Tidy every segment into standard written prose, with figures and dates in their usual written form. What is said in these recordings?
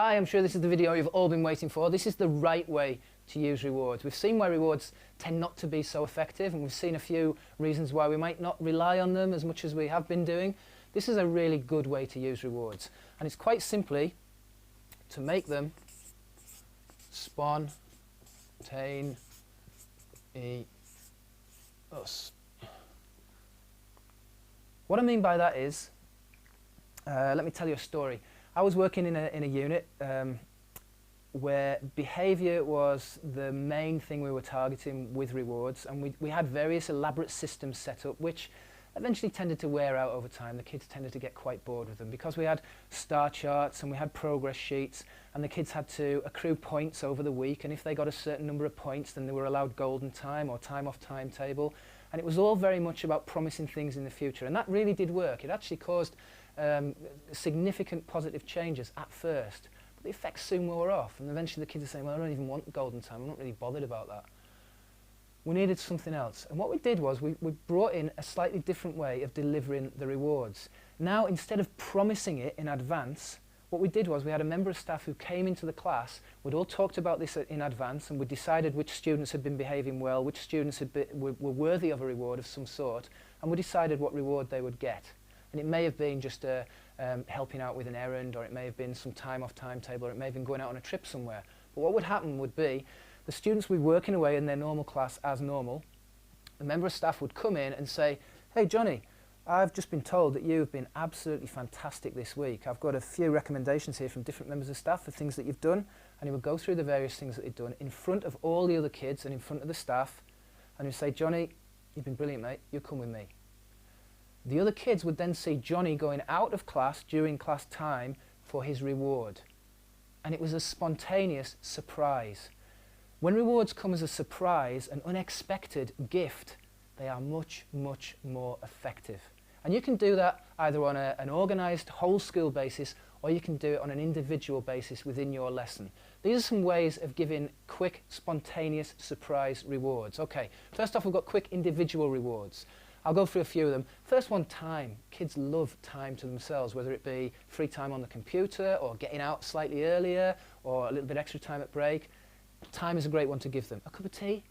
Hi, I'm sure this is the video you've all been waiting for. This is the right way to use rewards. We've seen why rewards tend not to be so effective, and we've seen a few reasons why we might not rely on them as much as we have been doing. This is a really good way to use rewards, and it's quite simply to make them spontaneous. What I mean by that is, let me tell you a story. I was working in a unit where behaviour was the main thing we were targeting with rewards, and we had various elaborate systems set up which eventually tended to wear out over time. The kids tended to get quite bored with them because we had star charts and we had progress sheets, and the kids had to accrue points over the week, and if they got a certain number of points then they were allowed golden time or time off timetable, and it was all very much about promising things in the future, and that really did work. It actually caused significant positive changes at first, but the effects soon wore off, and eventually the kids are saying, well, I don't even want golden time, I'm not really bothered about that. We needed something else, and what we did was we brought in a slightly different way of delivering the rewards. Now, instead of promising it in advance, what we did was we had a member of staff who came into the class. We'd all talked about this in advance, and we decided which students had been behaving well, which students were worthy of a reward of some sort, and we decided what reward they would get. And it may have been just helping out with an errand, or it may have been some time off timetable, or it may have been going out on a trip somewhere. But what would happen would be the students would be working away in their normal class as normal. The member of staff would come in and say, hey Johnny, I've just been told that you've been absolutely fantastic this week. I've got a few recommendations here from different members of staff for things that you've done, and he would go through the various things that he'd done in front of all the other kids and in front of the staff, and he'd say, Johnny, you've been brilliant, mate, you come with me. The other kids would then see Johnny going out of class during class time for his reward, and it was a spontaneous surprise. When rewards come as a surprise, an unexpected gift, they are much, much more effective. And you can do that either on an organised whole school basis, or you can do it on an individual basis within your lesson. These are some ways of giving quick, spontaneous surprise rewards. Okay, first off, we've got quick individual rewards. I'll go through a few of them. First one, time. Kids love time to themselves, whether it be free time on the computer, or getting out slightly earlier, or a little bit extra time at break. Time is a great one to give them. A cup of tea.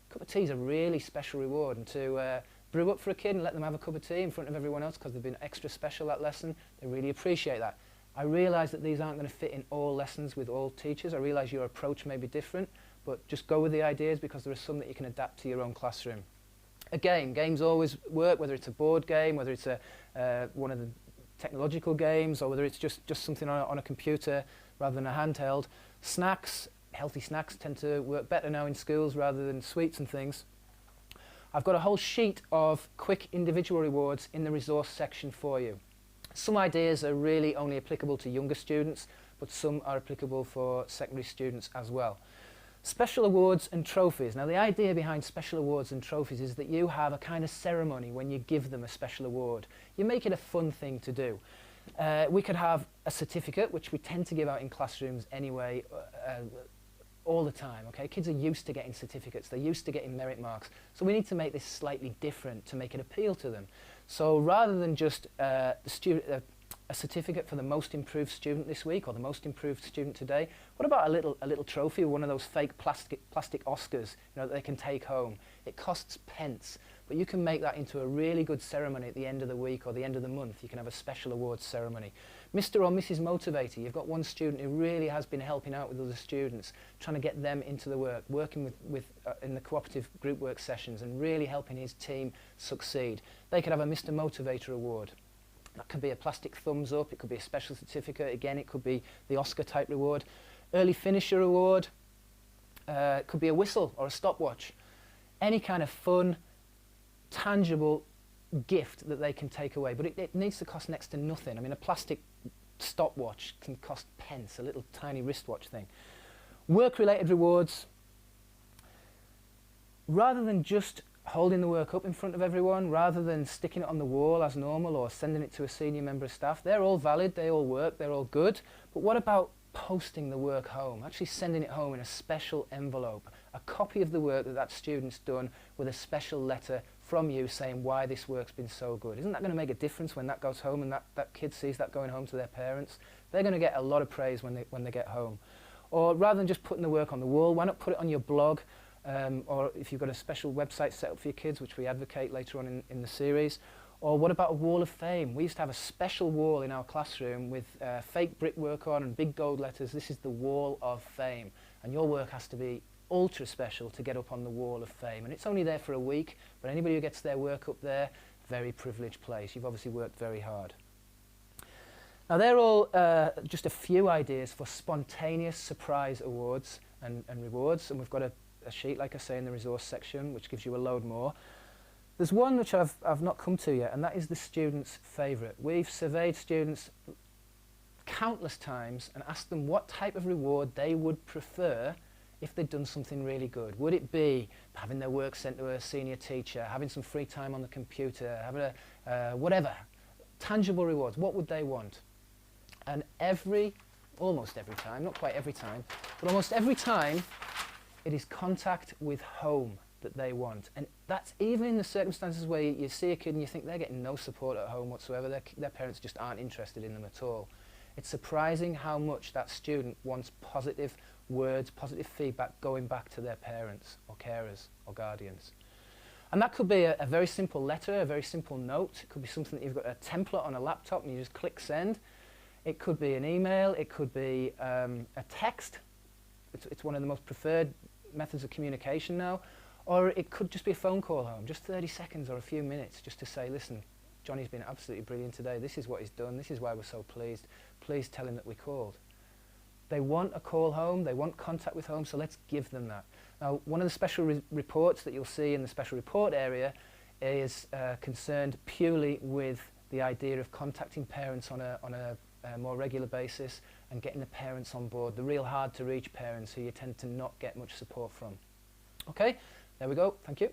A cup of tea is a really special reward, and to brew up for a kid and let them have a cup of tea in front of everyone else because they've been extra special that lesson, they really appreciate that. I realise that these aren't going to fit in all lessons with all teachers. I realise your approach may be different, but just go with the ideas because there are some that you can adapt to your own classroom. A game. Games always work, whether it's a board game, whether it's one of the technological games, or whether it's just something on a computer rather than a handheld. Snacks. Healthy snacks tend to work better now in schools rather than sweets and things. I've got a whole sheet of quick individual rewards in the resource section for you. Some ideas are really only applicable to younger students, but some are applicable for secondary students as well. Special awards and trophies. Now, the idea behind special awards and trophies is that you have a kind of ceremony when you give them a special award. You make it a fun thing to do. We could have a certificate, which we tend to give out in classrooms anyway, all the time. Okay, kids are used to getting certificates, they're used to getting merit marks, so we need to make this slightly different to make it appeal to them. So rather than just a certificate for the most improved student this week or the most improved student today, what about a little trophy, one of those fake plastic Oscars, you know, that they can take home? It costs pence, but you can make that into a really good ceremony at the end of the week or the end of the month. You can have a special awards ceremony. Mr. or Mrs. Motivator, you've got one student who really has been helping out with other students, trying to get them into the work, working in the cooperative group work sessions and really helping his team succeed. They could have a Mr. Motivator award. That could be a plastic thumbs up, it could be a special certificate, again it could be the Oscar type reward. Early finisher award, it could be a whistle or a stopwatch. Any kind of fun, tangible gift that they can take away, but it needs to cost next to nothing. I mean, a plastic stopwatch can cost pence, a little tiny wristwatch thing. Work-related rewards, rather than just holding the work up in front of everyone, rather than sticking it on the wall as normal or sending it to a senior member of staff, they're all valid, they all work, they're all good, but what about posting the work home, actually sending it home in a special envelope, a copy of the work that student's done with a special letter from you saying why this work's been so good? Isn't that going to make a difference when that goes home and that kid sees that going home to their parents? They're going to get a lot of praise when they get home. Or rather than just putting the work on the wall, why not put it on your blog, or if you've got a special website set up for your kids, which we advocate later on in the series. Or what about a wall of fame? We used to have a special wall in our classroom with fake brickwork on and big gold letters. This is the wall of fame. And your work has to be ultra special to get up on the wall of fame. And it's only there for a week, but anybody who gets their work up there, very privileged place. You've obviously worked very hard. Now they're all just a few ideas for spontaneous surprise awards and rewards. And we've got a sheet, like I say, in the resource section, which gives you a load more. There's one which I've not come to yet, and that is the student's favourite. We've surveyed students countless times and asked them what type of reward they would prefer if they'd done something really good. Would it be having their work sent to a senior teacher, having some free time on the computer, having a whatever, tangible rewards? What would they want? And almost every time, not quite every time, but almost every time, it is contact with home that they want. And that's even in the circumstances where you see a kid and you think they're getting no support at home whatsoever, their parents just aren't interested in them at all. It's surprising how much that student wants positive words, positive feedback going back to their parents or carers or guardians. And that could be a very simple letter, a very simple note. It could be something that you've got a template on a laptop and you just click send. It could be an email, it could be a text. It's one of the most preferred methods of communication now. Or it could just be a phone call home, just 30 seconds or a few minutes, just to say, listen, Johnny's been absolutely brilliant today. This is what he's done. This is why we're so pleased. Please tell him that we called. They want a call home. They want contact with home, so let's give them that. Now, one of the special reports that you'll see in the special report area is concerned purely with the idea of contacting parents on a more regular basis and getting the parents on board, the real hard-to-reach parents who you tend to not get much support from. Okay? There we go. Thank you.